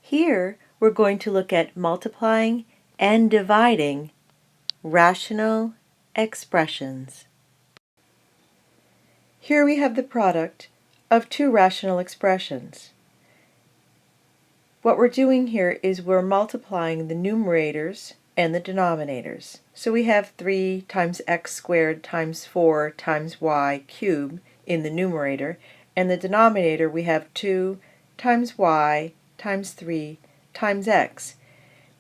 Here we're going to look at multiplying and dividing rational expressions. Here we have the product of two rational expressions. What we're doing here is we're multiplying the numerators and the denominators. So we have 3 times x squared times 4 times y cubed in the numerator, and the denominator we have 2 times y times 3 times x.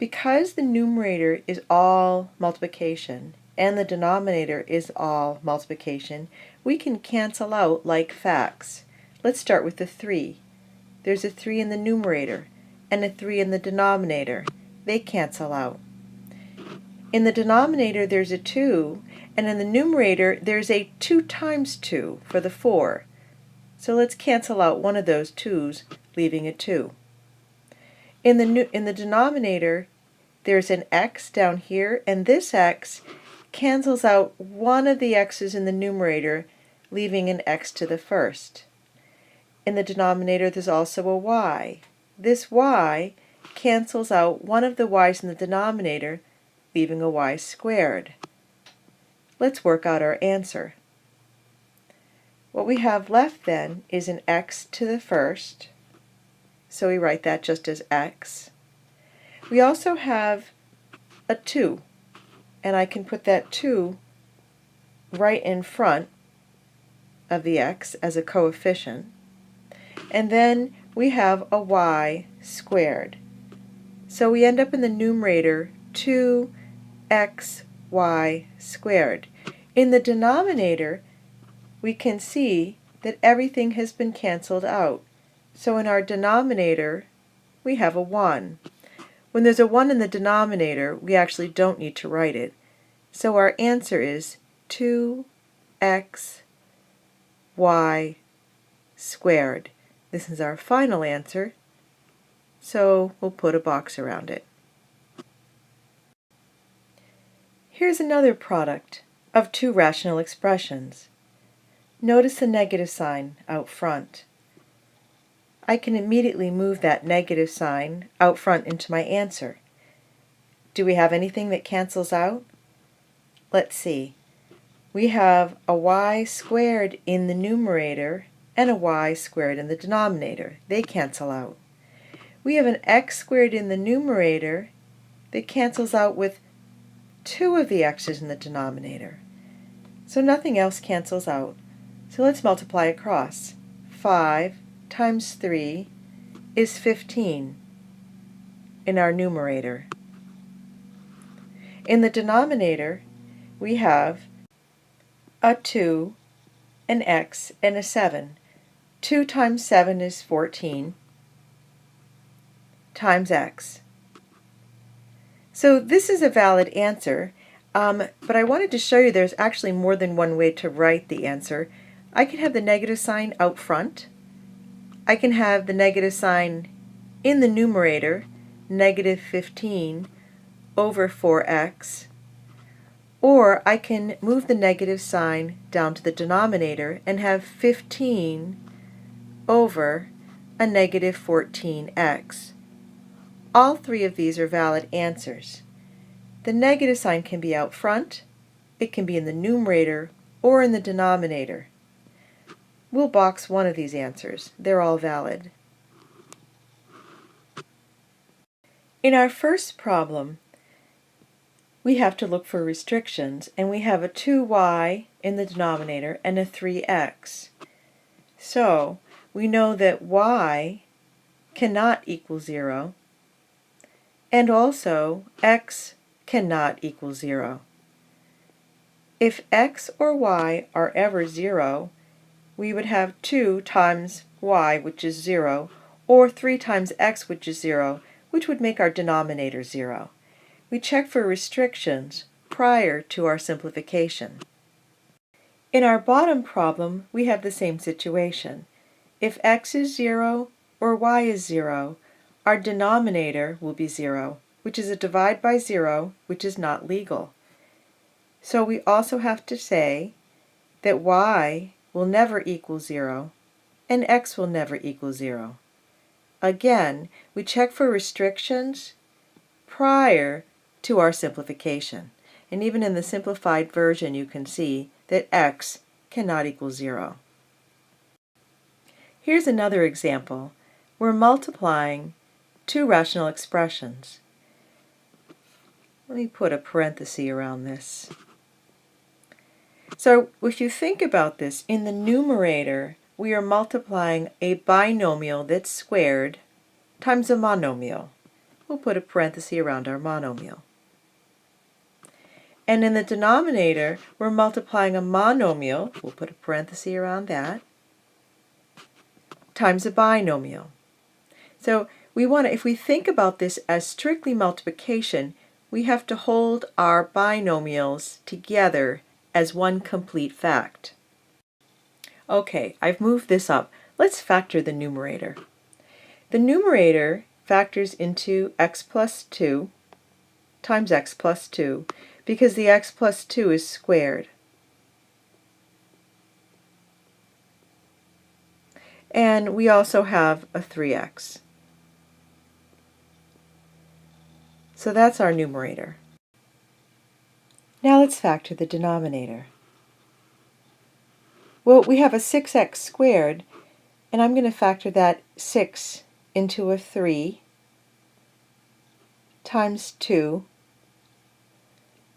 Because the numerator is all multiplication and the denominator is all multiplication, we can cancel out like facts. Let's start with the 3. There's a 3 in the numerator and a 3 in the denominator. They cancel out. In the denominator there's a 2, and in the numerator there's a 2 times 2 for the 4. So let's cancel out one of those 2's, leaving a 2. In the denominator there's an x down here, and this x cancels out one of the x's in the numerator, leaving an x to the first. In the denominator there's also a y. This y cancels out one of the y's in the denominator, leaving a y squared. Let's work out our answer. What we have left then is an x to the first, so we write that just as x. We also have a 2, and I can put that 2 right in front of the x as a coefficient. And then we have a y squared. So we end up in the numerator 2xy squared. In the denominator, we can see that everything has been canceled out. So in our denominator, we have a 1. When there's a 1 in the denominator, we actually don't need to write it. So our answer is 2xy squared. This is our final answer, so we'll put a box around it. Here's another product of two rational expressions. Notice the negative sign out front. I can immediately move that negative sign out front into my answer. Do we have anything that cancels out? Let's see. We have a y squared in the numerator and a y squared in the denominator. They cancel out. We have an x squared in the numerator that cancels out with 2 of the x's in the denominator. So nothing else cancels out. So let's multiply across. 5 times 3 is 15 in our numerator. In the denominator, we have a 2, an x, and a 7. 2 times 7 is 14 times x. So this is a valid answer, but I wanted to show you there's actually more than one way to write the answer. I can have the negative sign out front. I can have the negative sign in the numerator, negative 15 over 4x. Or I can move the negative sign down to the denominator and have 15 over a negative 14x. All three of these are valid answers. The negative sign can be out front, it can be in the numerator, or in the denominator. We'll box one of these answers. They're all valid. In our first problem, we have to look for restrictions, and we have a 2y in the denominator and a 3x. So we know that y cannot equal 0, and also x cannot equal 0. If x or y are ever 0, we would have 2 times y, which is 0, or 3 times x, which is 0, which would make our denominator 0. We check for restrictions prior to our simplification. In our bottom problem, we have the same situation. If x is 0 or y is 0, our denominator will be 0, which is a divide by 0, which is not legal. So we also have to say that y will never equal 0 and x will never equal 0. again, we check for restrictions prior to our simplification. And even in the simplified version, you can see that x cannot equal 0. Here's another example. We're multiplying two rational expressions. Let me put a parenthesis around this. So if you think about this, in the numerator, we are multiplying a binomial that's squared times a monomial. We'll put a parenthesis around our monomial. And in the denominator, we're multiplying a monomial, we'll put a parenthesis around that, times a binomial. So we want to, if we think about this as strictly multiplication, we have to hold our binomials together as one complete fact. Okay, I've moved this up. Let's factor the numerator. The numerator factors into x plus 2 times x plus 2 because the x plus 2 is squared. And we also have a 3x. So that's our numerator. Now let's factor the denominator. Well, we have a 6x squared, and I'm going to factor that 6 into a 3 times 2,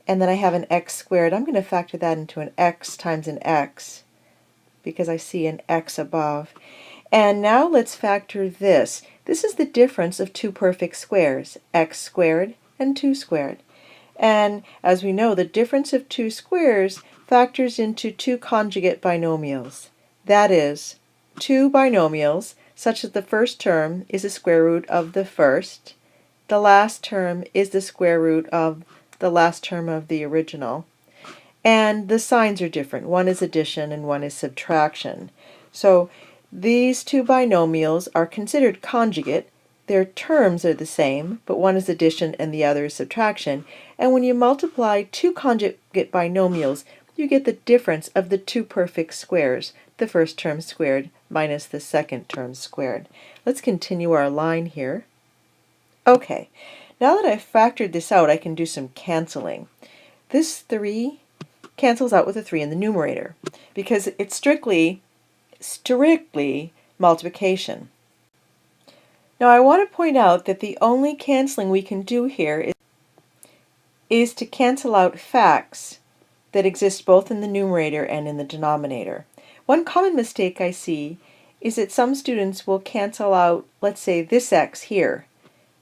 and then I have an x squared. I'm going to factor that into an x times an x because I see an x above. And now let's factor this. This is the difference of two perfect squares, x squared and 2 squared. And as we know, the difference of two squares factors into two conjugate binomials. That is, two binomials such that the first term is the square root of the first, the last term is the square root of the last term of the original, and the signs are different. One is addition and one is subtraction. So these two binomials are considered conjugate. Their terms are the same, but one is addition and the other is subtraction. And when you multiply two conjugate binomials, you get the difference of the two perfect squares, the first term squared minus the second term squared. Let's continue our line here. Okay, now that I've factored this out, I can do some canceling. This 3 cancels out with a 3 in the numerator because it's strictly multiplication. Now I want to point out that the only canceling we can do here is to cancel out facts that exist both in the numerator and in the denominator. One common mistake I see is that some students will cancel out, let's say, this x here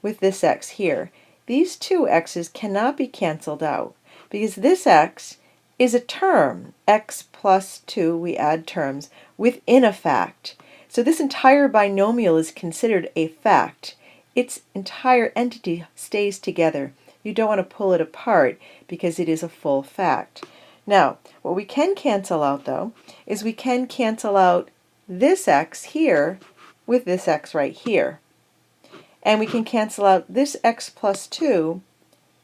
with this x here. These two x's cannot be canceled out because this x is a term, x plus 2, we add terms, within a fact. So this entire binomial is considered a fact. Its entire entity stays together. You don't want to pull it apart because it is a full fact. Now, what we can cancel out, though, is we can cancel out this x here with this x right here. And we can cancel out this x plus 2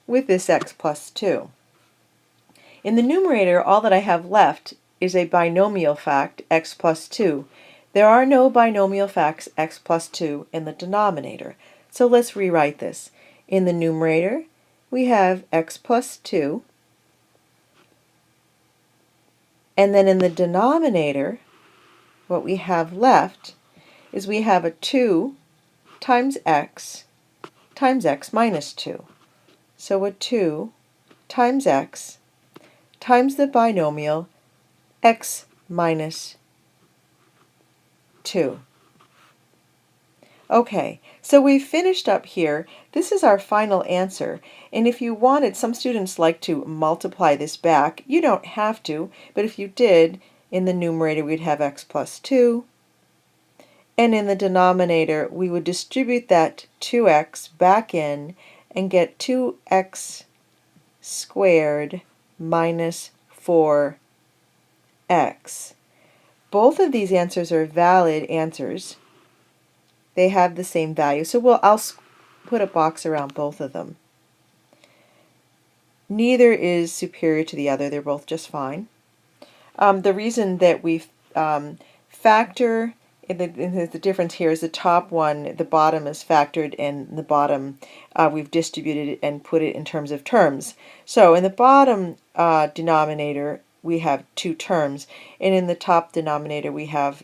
with this x plus 2. In the numerator, all that I have left is a binomial fact, x plus 2. There are no binomial facts, x plus 2, in the denominator. So let's rewrite this. In the numerator, we have x plus 2. And then in the denominator, what we have left is we have a 2 times x minus 2. So a 2 times x times the binomial x minus 2. Okay, so we've finished up here. This is our final answer. And if you wanted, some students like to multiply this back. You don't have to, but if you did, in the numerator we'd have x plus 2. And in the denominator, we would distribute that 2x back in and get 2x squared minus 4x. Both of these answers are valid answers. They have the same value, so I'll put a box around both of them. Neither is superior to the other. They're both just fine. The reason that we factor the difference here is the top one, the bottom is factored, and the bottom we've distributed it and put it in terms of terms. So in the bottom denominator, we have two terms, and in the top denominator, we have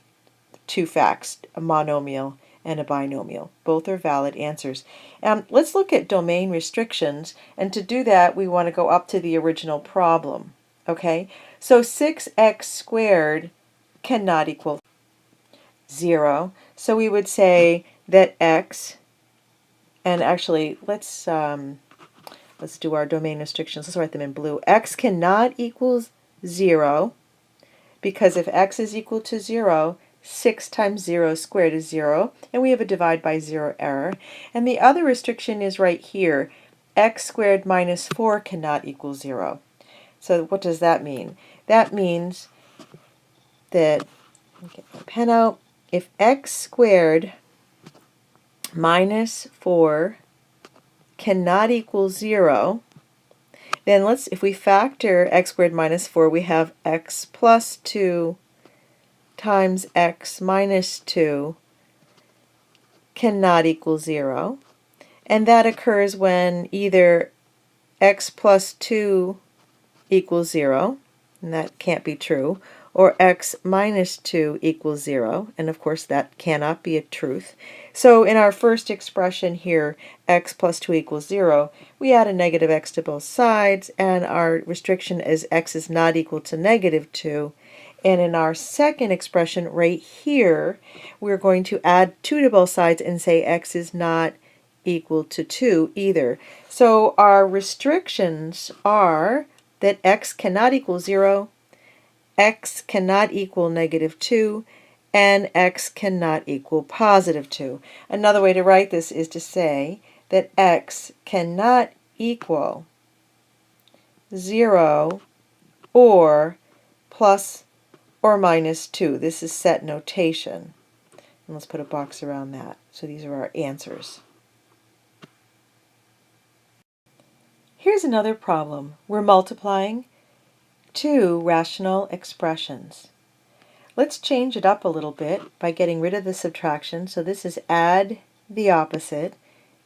two facts, a monomial and a binomial. Both are valid answers. Let's look at domain restrictions, and to do that, we want to go up to the original problem. Okay, so 6x squared cannot equal 0. So we would say that x, and actually let's do our domain restrictions. Let's write them in blue. X cannot equal 0, because if x is equal to 0, 6 times 0 squared is 0, and we have a divide by 0 error. And the other restriction is right here. X squared minus 4 cannot equal 0. So what does that mean? That means that, get my pen out, if x squared minus 4 cannot equal 0, then if we factor x squared minus 4, we have x plus 2 times x minus 2 cannot equal 0. And that occurs when either x plus 2 equals 0, and that can't be true, or x minus 2 equals 0, and of course that cannot be a truth. So in our first expression here, x plus 2 equals 0, we add a negative x to both sides, and our restriction is x is not equal to negative 2. And in our second expression right here, we're going to add 2 to both sides and say x is not equal to 2 either. So our restrictions are that x cannot equal 0, x cannot equal negative 2, and x cannot equal positive 2. Another way to write this is to say that x cannot equal 0 or plus or minus 2. This is set notation. And let's put a box around that. So these are our answers. Here's another problem. We're multiplying two rational expressions. Let's change it up a little bit by getting rid of the subtraction. So this is add the opposite.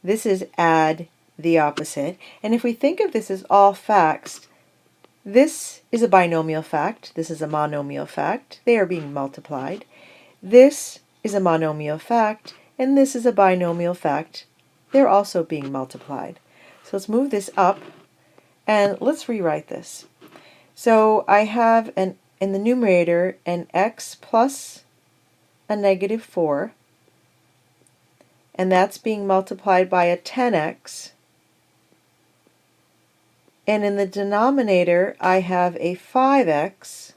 This is add the opposite. And if we think of this as all facts, this is a binomial fact. This is a monomial fact. They are being multiplied. This is a monomial fact, and this is a binomial fact. They're also being multiplied. So let's move this up, and let's rewrite this. So I have in the numerator an x plus a negative 4, and that's being multiplied by a 10x. And in the denominator, I have a 5x.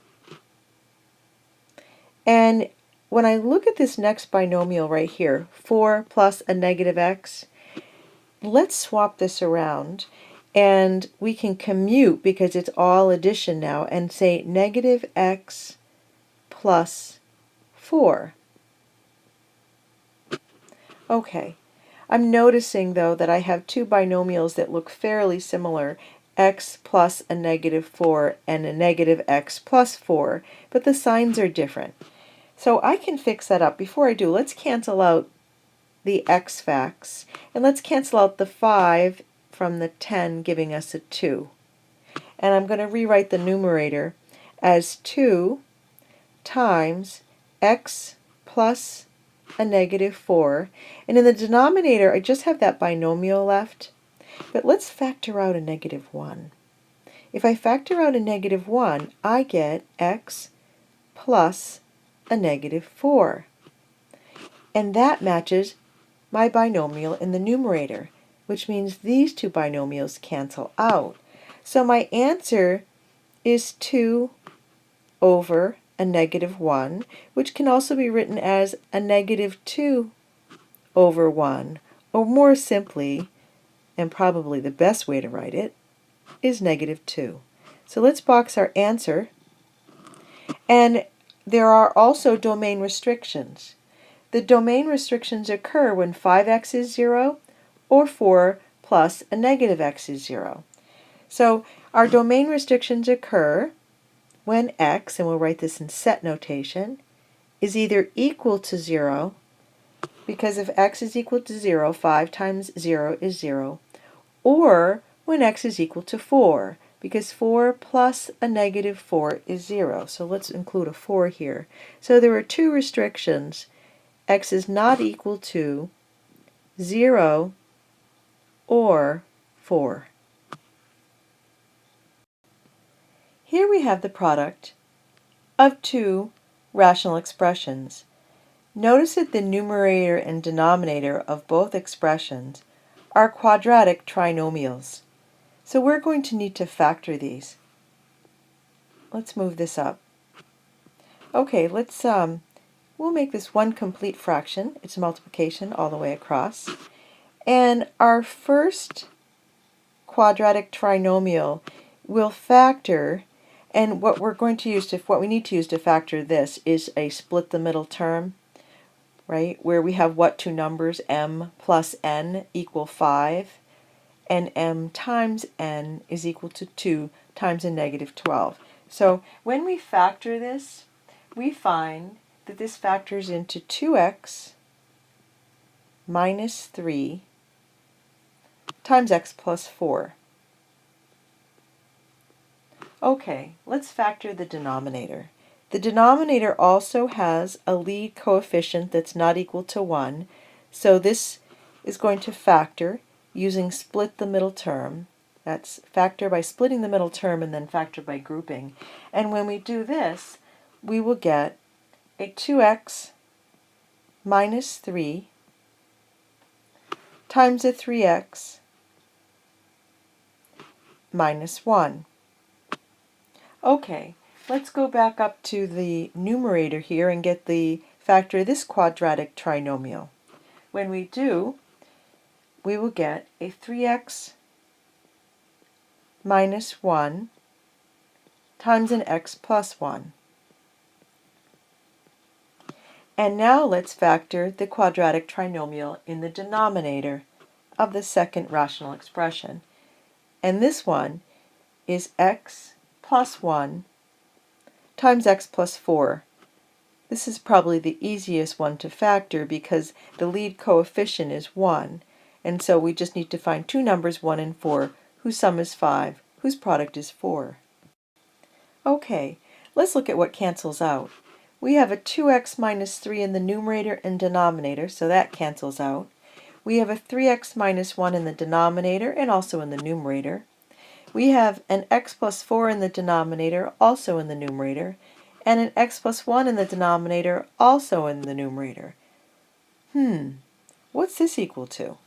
And when I look at this next binomial right here, 4 plus a negative x, let's swap this around. And we can commute, because it's all addition now, and say negative x plus 4. Okay. I'm noticing, though, that I have two binomials that look fairly similar, x plus a negative 4 and a negative x plus 4, but the signs are different. So I can fix that up. Before I do, let's cancel out the x facts, and let's cancel out the 5 from the 10, giving us a 2. And I'm going to rewrite the numerator as 2 times x plus a negative 4. And in the denominator, I just have that binomial left. But let's factor out a negative 1. If I factor out a negative 1, I get x plus a negative 4. And that matches my binomial in the numerator, which means these two binomials cancel out. So my answer is 2 over a negative 1, which can also be written as a negative 2 over 1, or more simply, and probably the best way to write it, is negative 2. So let's box our answer. And there are also domain restrictions. The domain restrictions occur when 5x is 0 or 4 plus a negative x is 0. So our domain restrictions occur when x, and we'll write this in set notation, is either equal to 0, because if x is equal to 0, 5 times 0 is 0, or when x is equal to 4, because 4 plus a negative 4 is 0. So let's include a 4 here. So there are two restrictions. X is not equal to 0 or 4. Here we have the product of two rational expressions. Notice that the numerator and denominator of both expressions are quadratic trinomials. So we're going to need to factor these. Let's move this up. Okay, we'll make this one complete fraction. It's multiplication all the way across. And our first quadratic trinomial will factor, and what we need to use to factor this is a split the middle term, right? Where we have what two numbers, m plus n equal 5, and m times n is equal to 2 times a negative 12. So when we factor this, we find that this factors into 2x minus 3 times x plus 4. Okay, let's factor the denominator. The denominator also has a lead coefficient that's not equal to 1, so this is going to factor using split the middle term. That's factor by splitting the middle term and then factor by grouping. And when we do this, we will get a 2x minus 3 times a 3x minus 1. Okay, let's go back up to the numerator here and get the factor of this quadratic trinomial. When we do, we will get a 3x minus 1 times an x plus 1. And now let's factor the quadratic trinomial in the denominator of the second rational expression. And this one is x plus 1 times x plus 4. This is probably the easiest one to factor because the lead coefficient is 1, and so we just need to find two numbers, 1 and 4, whose sum is 5, whose product is 4. Okay, let's look at what cancels out. We have a 2x minus 3 in the numerator and denominator, so that cancels out. We have a 3x minus 1 in the denominator and also in the numerator. We have an x plus 4 in the denominator, also in the numerator, and an x plus 1 in the denominator, also in the numerator. What's this equal to?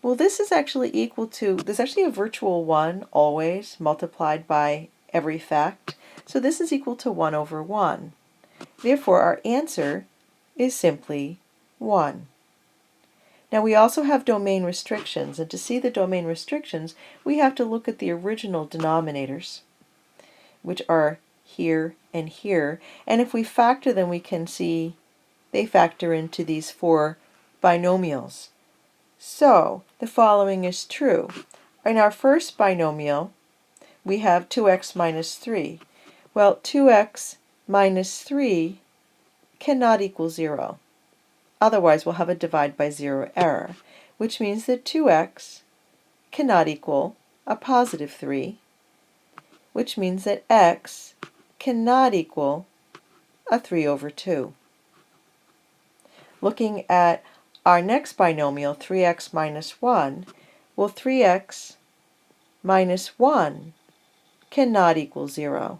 Well, this is actually equal to, there's actually a virtual 1 always multiplied by every fact, so this is equal to 1 over 1. Therefore, our answer is simply 1. Now we also have domain restrictions, and to see the domain restrictions, we have to look at the original denominators, which are here and here, and if we factor them, we can see they factor into these four binomials. So the following is true. In our first binomial, we have 2x minus 3. Well, 2x minus 3 cannot equal 0. Otherwise, we'll have a divide by 0 error, which means that 2x cannot equal a positive 3, which means that x cannot equal a 3 over 2. Looking at our next binomial, 3x minus 1, well, 3x minus 1 cannot equal 0,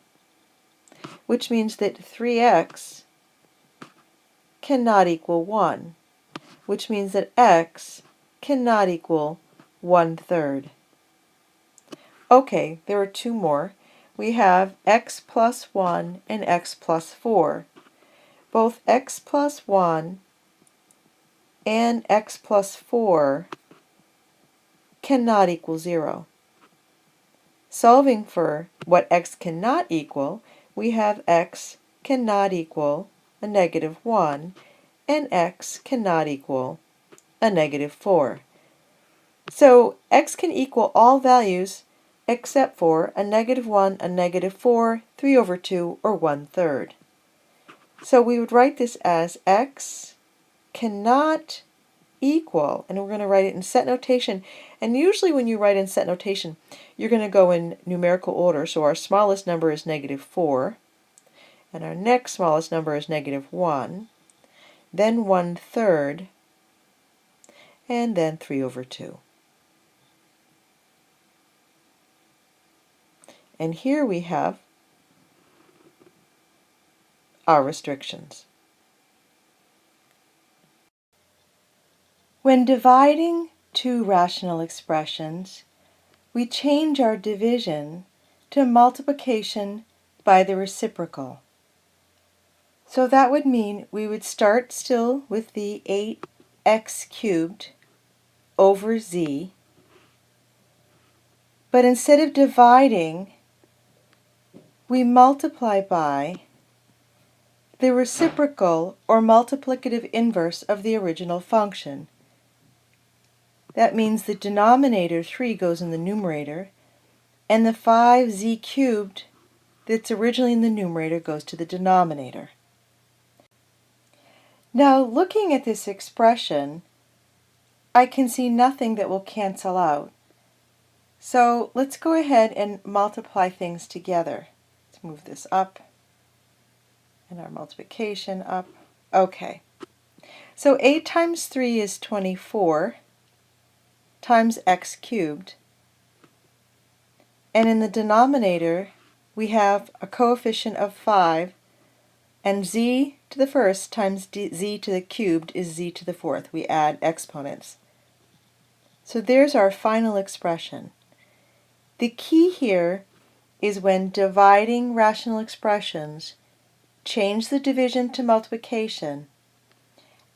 which means that 3x cannot equal 1, which means that x cannot equal 1/3. Okay, there are two more. We have x plus 1 and x plus 4. Both x plus 1 and x plus 4 cannot equal 0. Solving for what x cannot equal, we have x cannot equal a negative 1, and x cannot equal a negative 4. So x can equal all values except for a negative 1, a negative 4, 3 over 2, or 1/3. So we would write this as x cannot equal, and we're going to write it in set notation. And usually when you write in set notation, you're going to go in numerical order. So our smallest number is -4, and our next smallest number is -1, then 1/3, and then 3/2. And here we have our restrictions. When dividing two rational expressions, we change our division to multiplication by the reciprocal. So that would mean we would start still with the 8x cubed over z, but instead of dividing, we multiply by the reciprocal or multiplicative inverse of the original function. That means the denominator 3 goes in the numerator, and the 5z cubed that's originally in the numerator goes to the denominator. Now, looking at this expression, I can see nothing that will cancel out. So let's go ahead and multiply things together. Let's move this up, and our multiplication up. Okay. So 8 times 3 is 24 times x cubed. And in the denominator, we have a coefficient of 5, and z to the first times z to the cubed is z to the fourth. We add exponents. So there's our final expression. The key here is when dividing rational expressions, change the division to multiplication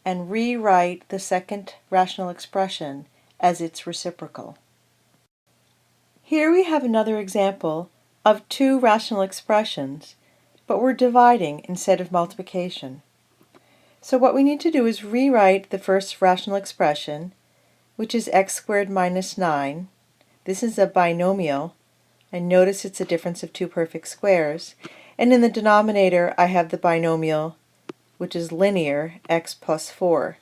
and rewrite the second rational expression as its reciprocal. Here we have another example of two rational expressions, but we're dividing instead of multiplication. So what we need to do is rewrite the first rational expression, which is x squared minus 9. This is a binomial, and notice it's a difference of two perfect squares. And in the denominator, I have the binomial, which is linear, x plus 4.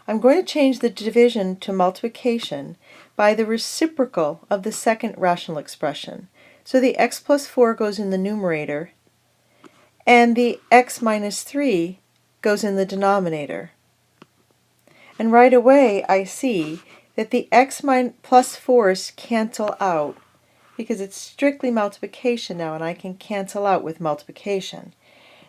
I'm going to change the division to multiplication by the reciprocal of the second rational expression. So the x plus 4 goes in the numerator, and the x minus 3 goes in the denominator. And right away I see that the x plus 4's cancel out because it's strictly multiplication now, and I can cancel out with multiplication.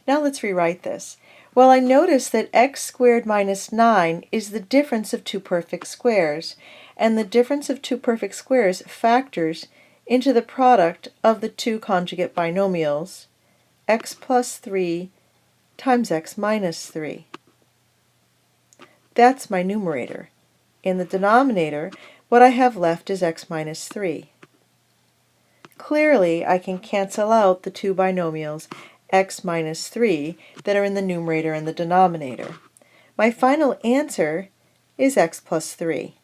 Now let's rewrite this. Well, I notice that x squared minus 9 is the difference of two perfect squares, and the difference of two perfect squares factors into the product of the two conjugate binomials, x plus 3 times x minus 3. That's my numerator. In the denominator, what I have left is x minus 3. Clearly, I can cancel out the two binomials x minus 3 that are in the numerator and the denominator. My final answer is x plus 3.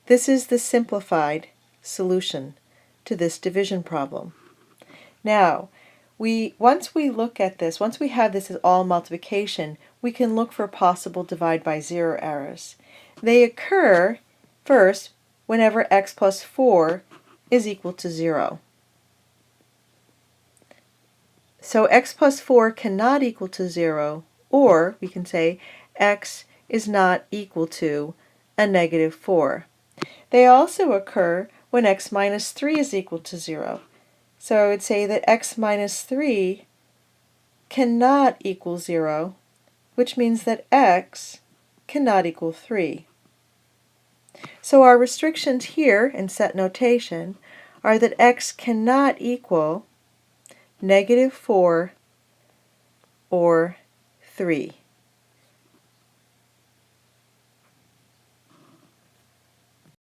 This is the simplified solution to this division problem. Now, once we look at this, once we have this as all multiplication, we can look for possible divide by zero errors. They occur first whenever x plus 4 is equal to 0. So x plus 4 cannot equal to 0, or we can say x is not equal to a -4. They also occur when x minus 3 is equal to 0. So I would say that x minus 3 cannot equal 0, which means that x cannot equal 3. So our restrictions here in set notation are that x cannot equal -4 or 3.